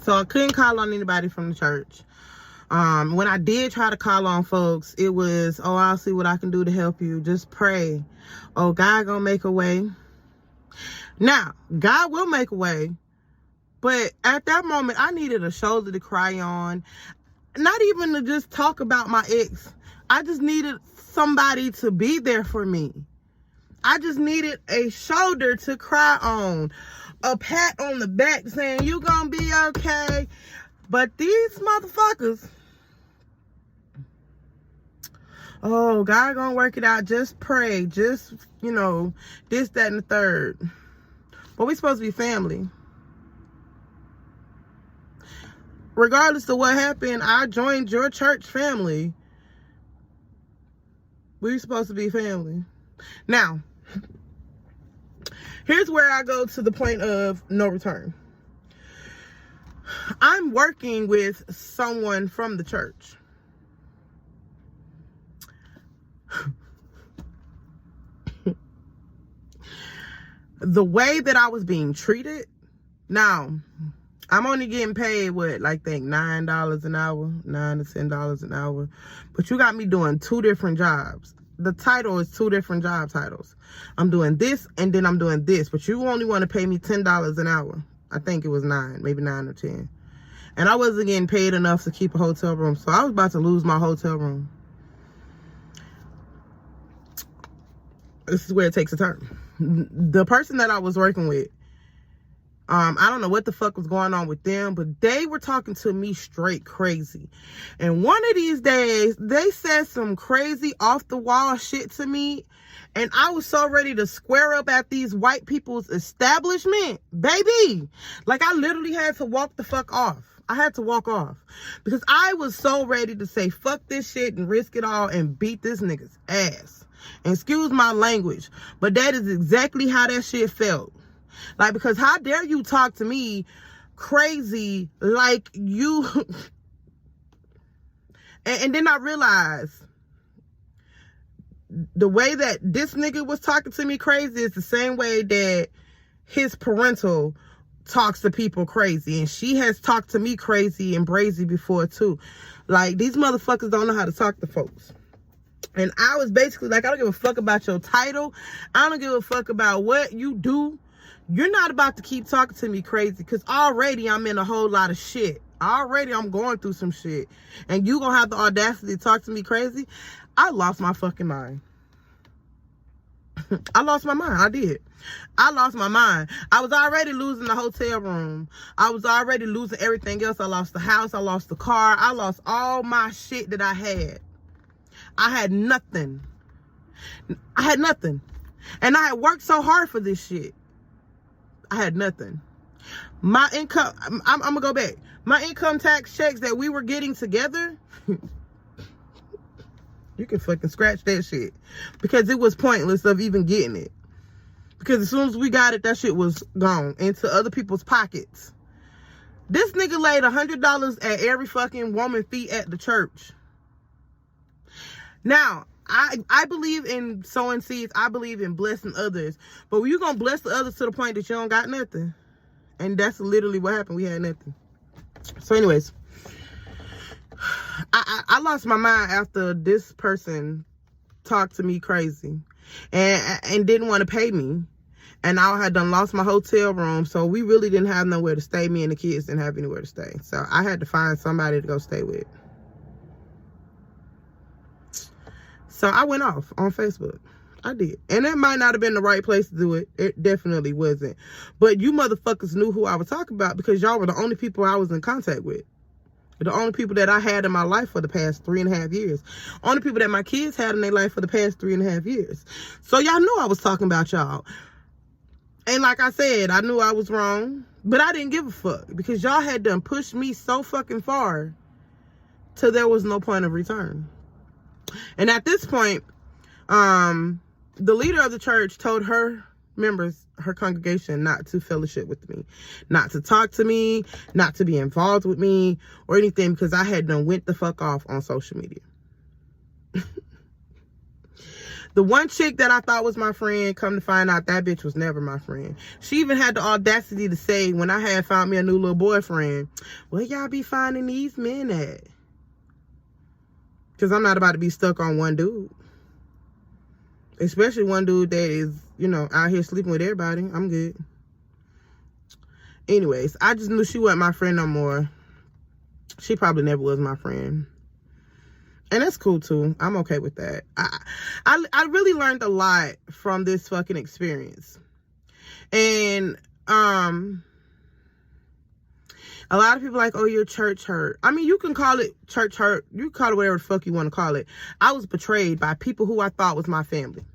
So I couldn't call on anybody from the church. When I did try to call on folks, it was, oh, I'll see what I can do to help you. Just pray. Oh, God gonna make a way. Now, God will make a way. But at that moment, I needed a shoulder to cry on. Not even to just talk about my ex. I just needed somebody to be there for me. I just needed a shoulder to cry on. A pat on the back saying, you gonna be okay. But these motherfuckers, oh, God gonna work it out. Just pray. Just, this, that, and the third. But we supposed to be family. Regardless of what happened, I joined your church family. We're supposed to be family. Now, here's where I go to the point of no return. I'm working with someone from the church. The way that I was being treated, now, I'm only getting paid, $9 an hour, $9 to $10 an hour. But you got me doing 2 different jobs. The title is 2 different job titles. I'm doing this and then I'm doing this. But you only want to pay me $10 an hour. I think it was 9, maybe 9 or 10. And I wasn't getting paid enough to keep a hotel room. So I was about to lose my hotel room. This is where it takes a turn. The person that I was working with, I don't know what the fuck was going on with them, but they were talking to me straight crazy. And one of these days, they said some crazy off the wall shit to me. And I was so ready to square up at these white people's establishment, baby. Like, I literally had to walk the fuck off. I had to walk off because I was so ready to say fuck this shit and risk it all and beat this nigga's ass. And excuse my language, but that is exactly how that shit felt. Like, because how dare you talk to me crazy like you... and then I realized the way that this nigga was talking to me crazy is the same way that his parental talks to people crazy. And she has talked to me crazy and brazy before too. Like, these motherfuckers don't know how to talk to folks. And I was basically like, I don't give a fuck about your title. I don't give a fuck about what you do. You're not about to keep talking to me crazy because already I'm in a whole lot of shit. Already I'm going through some shit. And you gonna have the audacity to talk to me crazy? I lost my fucking mind. I lost my mind. I did. I lost my mind. I was already losing the hotel room. I was already losing everything else. I lost the house. I lost the car. I lost all my shit that I had. I had nothing. I had nothing. And I had worked so hard for this shit. I had nothing. My income, I'm going to go back. My income tax checks that we were getting together, you can fucking scratch that shit. Because it was pointless of even getting it. Because as soon as we got it, that shit was gone into other people's pockets. This nigga laid $100 at every fucking woman feet at the church. Now, I believe in sowing seeds. I believe in blessing others. But you're going to bless the others to the point that you don't got nothing. And that's literally what happened. We had nothing. So anyways, I lost my mind after this person talked to me crazy. And didn't want to pay me. And I had done lost my hotel room. So we really didn't have nowhere to stay. Me and the kids didn't have anywhere to stay. So I had to find somebody to go stay with. So I went off on Facebook. I did. And it might not have been the right place to do it. It definitely wasn't. But you motherfuckers knew who I was talking about because y'all were the only people I was in contact with. The only people that I had in my life for the past 3.5 years. Only people that my kids had in their life for the past 3.5 years. So y'all knew I was talking about y'all. And like I said, I knew I was wrong. But I didn't give a fuck. Because y'all had done pushed me so fucking far till there was no point of return. And at this point, the leader of the church told her members, her congregation, not to fellowship with me, not to talk to me, not to be involved with me or anything because I had done went the fuck off on social media. The one chick that I thought was my friend, come to find out that bitch was never my friend. She even had the audacity to say, when I had found me a new little boyfriend, where y'all be finding these men at? Because I'm not about to be stuck on one dude. Especially one dude that is, out here sleeping with everybody. I'm good. Anyways, I just knew she wasn't my friend no more. She probably never was my friend. And that's cool too. I'm okay with that. I really learned a lot from this fucking experience. And a lot of people are like, oh, you're church hurt. I mean, you can call it church hurt. You can call it whatever the fuck you want to call it. I was betrayed by people who I thought was my family.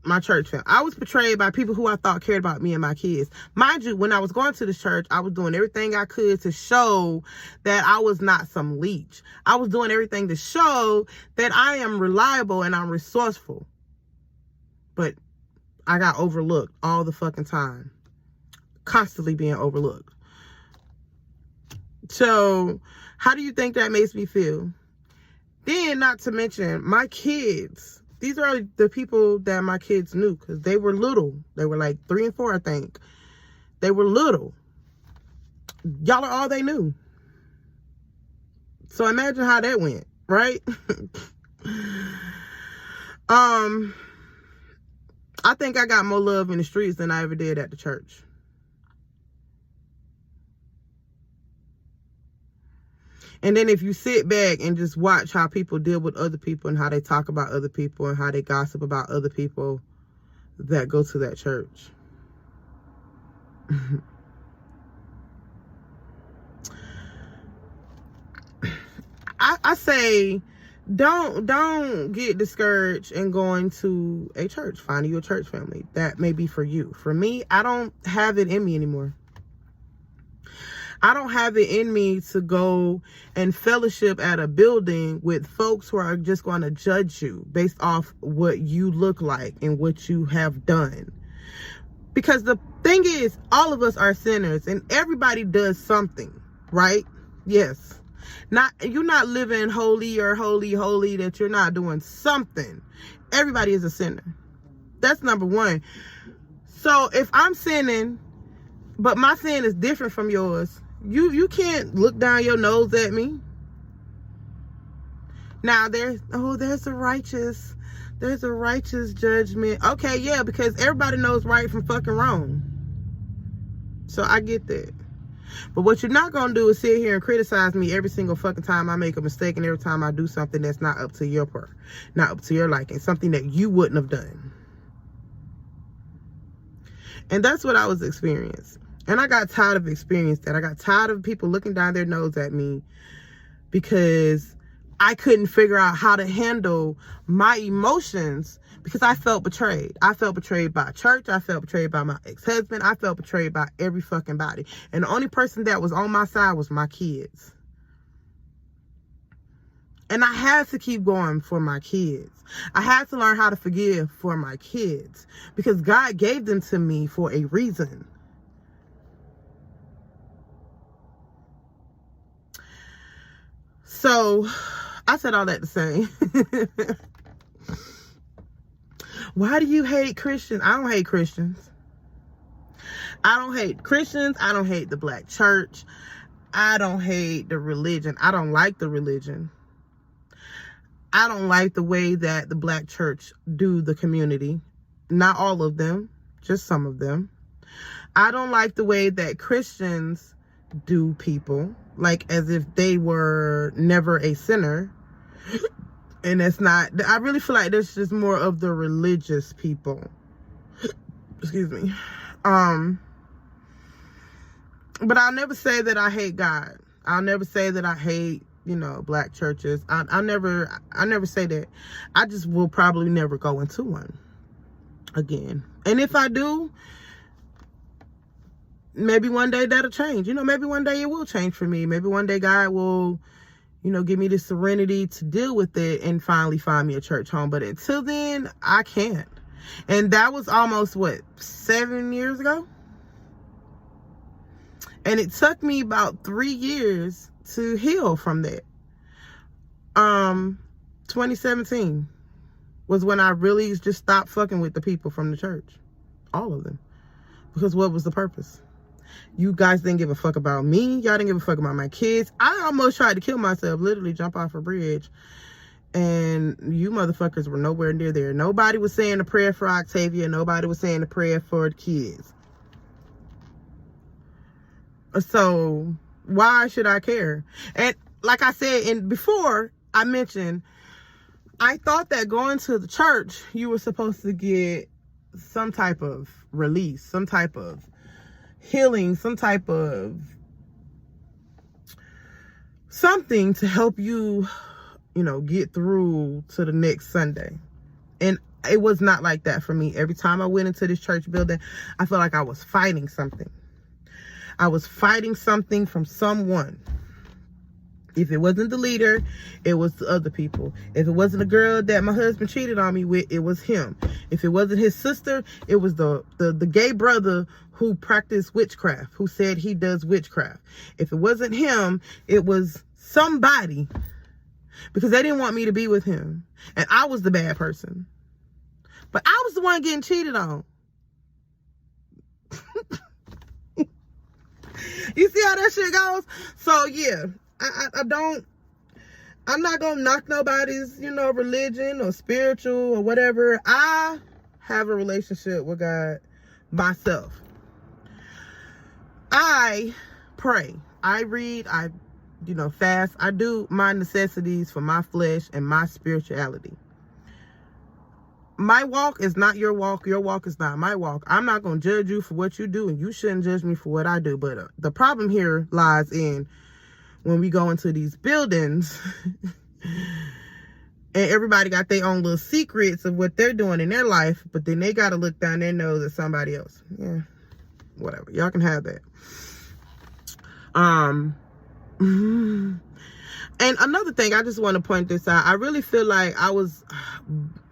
My church family. I was betrayed by people who I thought cared about me and my kids. Mind you, when I was going to this church, I was doing everything I could to show that I was not some leech. I was doing everything to show that I am reliable and I'm resourceful. But I got overlooked all the fucking time. Constantly being overlooked. So, how do you think that makes me feel? Then, not to mention, my kids. These are the people that my kids knew because they were little. They were like 3 and 4, I think. They were little. Y'all are all they knew. So imagine how that went, right? I think I got more love in the streets than I ever did at the church. And then if you sit back and just watch how people deal with other people and how they talk about other people and how they gossip about other people that go to that church. I say don't get discouraged in going to a church, finding you a church family. That may be for you. For me, I don't have it in me anymore. I don't have it in me to go and fellowship at a building with folks who are just going to judge you based off what you look like and what you have done. Because the thing is, all of us are sinners and everybody does something, right? Yes. You're not living holy or holy that you're not doing something. Everybody is a sinner. That's number one. So if I'm sinning, but my sin is different from yours, you can't look down your nose at me. Now there's a righteous judgment. Okay, yeah, because everybody knows right from fucking wrong. So I get that. But what you're not gonna do is sit here and criticize me every single fucking time I make a mistake and every time I do something that's not up to your liking, something that you wouldn't have done. And that's what I was experiencing. And I got tired of experiencing that. I got tired of people looking down their nose at me because I couldn't figure out how to handle my emotions because I felt betrayed. I felt betrayed by church. I felt betrayed by my ex-husband. I felt betrayed by every fucking body. And the only person that was on my side was my kids. And I had to keep going for my kids. I had to learn how to forgive for my kids because God gave them to me for a reason. So, I said all that to say, why do you hate Christians? I don't hate Christians. I don't hate Christians. I don't hate the black church. I don't hate the religion. I don't like the religion. I don't like the way that the black church do the community. Not all of them, just some of them. I don't like the way that Christians do people, like as if they were never a sinner. And that's not, I really feel like that's just more of the religious people. Excuse me. But I'll never say that I hate God. I'll never say that I hate, black churches. I never say that. I just will probably never go into one again. And if I do, maybe one day that'll change. Maybe one day it will change for me. Maybe one day God will, give me the serenity to deal with it and finally find me a church home. But until then, I can't. And that was almost, 7 years ago? And it took me about 3 years to heal from that. 2017. was when I really just stopped fucking with the people from the church. All of them. Because what was the purpose? You guys didn't give a fuck about me. Y'all didn't give a fuck about my kids. I almost tried to kill myself, literally jump off a bridge. And you motherfuckers were nowhere near there. Nobody was saying a prayer for Octavia. Nobody was saying a prayer for the kids. So why should I care? And like I said, and before I mentioned, I thought that going to the church, you were supposed to get some type of release, some type of healing, some type of something to help you, you know, get through to the next Sunday. And it was not like that for me. Every time I went into this church building, I felt like I was fighting something. I was fighting something from someone. If it wasn't the leader, it was the other people. If it wasn't the girl that my husband cheated on me with, it was him. If it wasn't his sister, it was the gay brother who practiced witchcraft, who said he does witchcraft. If it wasn't him, it was somebody. Because they didn't want me to be with him. And I was the bad person. But I was the one getting cheated on. You see how that shit goes? So yeah, I'm not gonna knock nobody's, you know, religion or spiritual or whatever. I have a relationship with God myself. I pray, I read, I, you know, fast. I do my necessities for my flesh and my spirituality. My walk is not your walk. Your walk is not my walk. I'm not going to judge you for what you do, and you shouldn't judge me for what I do. But the problem here lies in when we go into these buildings and everybody got their own little secrets of what they're doing in their life, but then they got to look down their nose at somebody else. Yeah, whatever. Y'all can have that. And another thing, I just want to point this out. I really feel like I was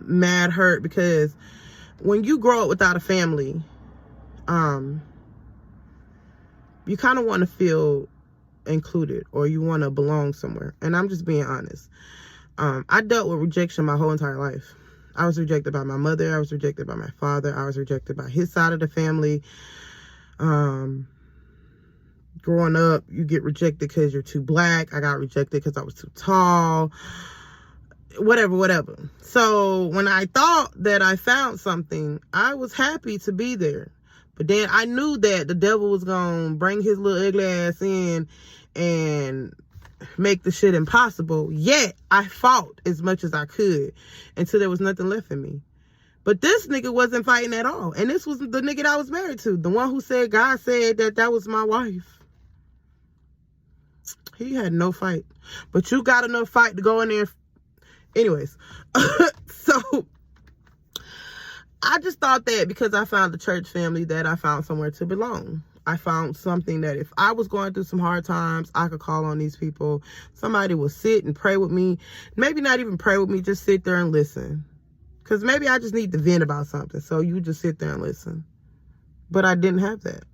mad hurt because when you grow up without a family, you kind of want to feel included, or you want to belong somewhere. And I'm just being honest. I dealt with rejection my whole entire life. I was rejected by my mother. I was rejected by my father. I was rejected by his side of the family. Growing up, you get rejected because you're too black. I got rejected because I was too tall. Whatever. So when I thought that I found something, I was happy to be there. But then I knew that the devil was going to bring his little ugly ass in and make the shit impossible. Yet, I fought as much as I could until there was nothing left in me. But this nigga wasn't fighting at all. And this was the nigga that I was married to. The one who said God said that was my wife. He had no fight. But you got enough fight to go in there. Anyways. So, I just thought that because I found a church family that I found somewhere to belong. I found something that if I was going through some hard times, I could call on these people. Somebody would sit and pray with me. Maybe not even pray with me, just sit there and listen. Because maybe I just need to vent about something. So you just sit there and listen. But I didn't have that.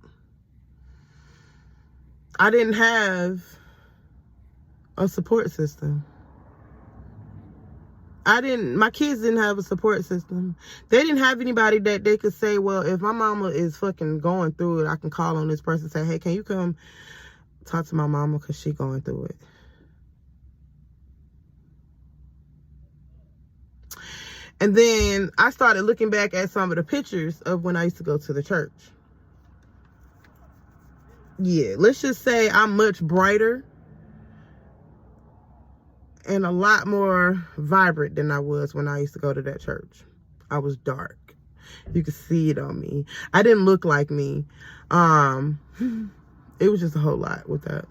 I didn't have a support system. My kids didn't have a support system. They didn't have anybody that they could say, well, if my mama is fucking going through it, I can call on this person and say, hey, can you come talk to my mama because she going through it. And then I started looking back at some of the pictures of when I used to go to the church. Yeah, let's just say I'm much brighter and a lot more vibrant than I was when I used to go to that church. I was dark. You could see it on me. I didn't look like me. It was just a whole lot with that.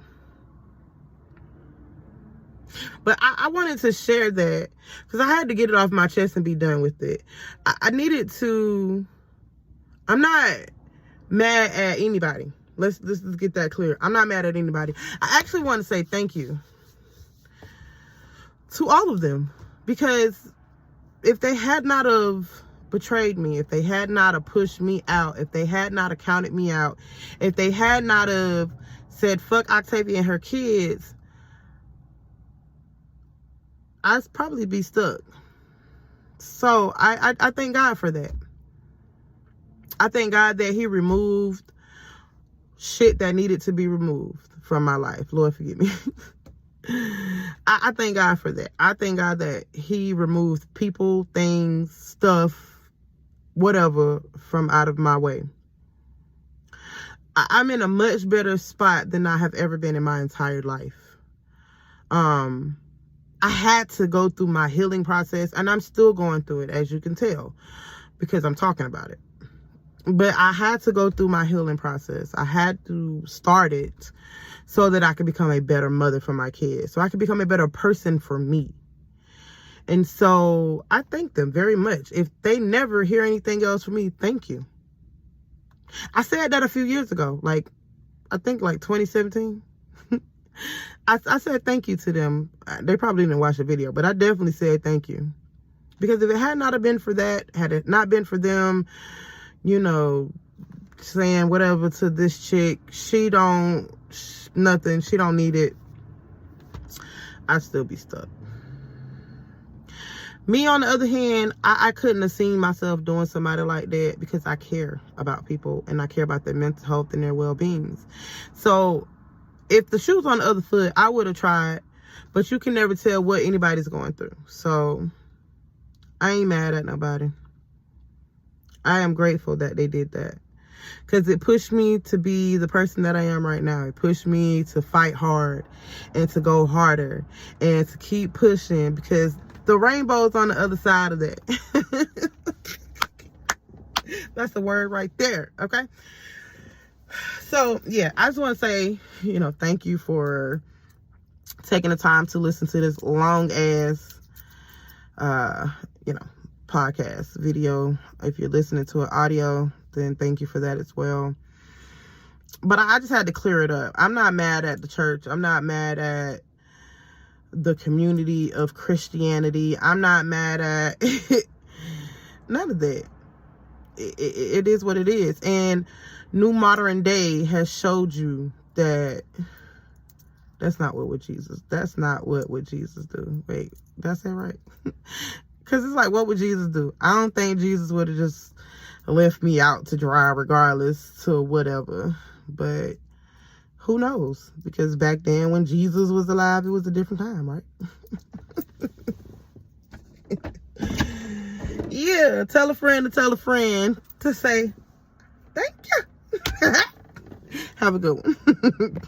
But I wanted to share that because I had to get it off my chest and be done with it. I needed to... I'm not mad at anybody. Let's get that clear. I'm not mad at anybody. I actually want to say thank you to all of them, because if they had not have betrayed me, if they had not have pushed me out, if they had not have counted me out, if they had not have said fuck Octavia and her kids, I'd probably be stuck. So I thank God for that. I thank God that he removed shit that needed to be removed from my life. Lord, forgive me. I thank God for that. I thank God that he removed people, things, stuff, whatever from out of my way. I'm in a much better spot than I have ever been in my entire life. I had to go through my healing process, and I'm still going through it, as you can tell, because I'm talking about it. But I had to go through my healing process. I had to start it so that I could become a better mother for my kids, so I could become a better person for me. And so I thank them very much. If they never hear anything else from me, thank you. I said that a few years ago, I think 2017. I said thank you to them. They probably didn't watch the video, but I definitely said thank you. Because if it had not have been for that, had it not been for them, saying whatever to this chick, nothing, she don't need it, I'd still be stuck. Me, on the other hand, I couldn't have seen myself doing somebody like that because I care about people and I care about their mental health and their well-being. So if the shoe was on the other foot, I would have tried, but you can never tell what anybody's going through. So I ain't mad at nobody. I am grateful that they did that because it pushed me to be the person that I am right now. It pushed me to fight hard and to go harder and to keep pushing because the rainbow's on the other side of that. That's the word right there, okay? So, yeah, I just want to say, thank you for taking the time to listen to this long-ass, podcast video. If you're listening to an audio, then thank you for that as well. But I just had to clear it up. I'm not mad at the church. I'm not mad at the community of Christianity. I'm not mad at none of that. It is what it is. And New Modern Day has showed you that that's not what would Jesus do. Wait, did I say it right? Because it's like, what would Jesus do? I don't think Jesus would have just left me out to dry regardless to whatever. But who knows? Because back then when Jesus was alive, it was a different time, right? Yeah, tell a friend to say thank you. Have a good one.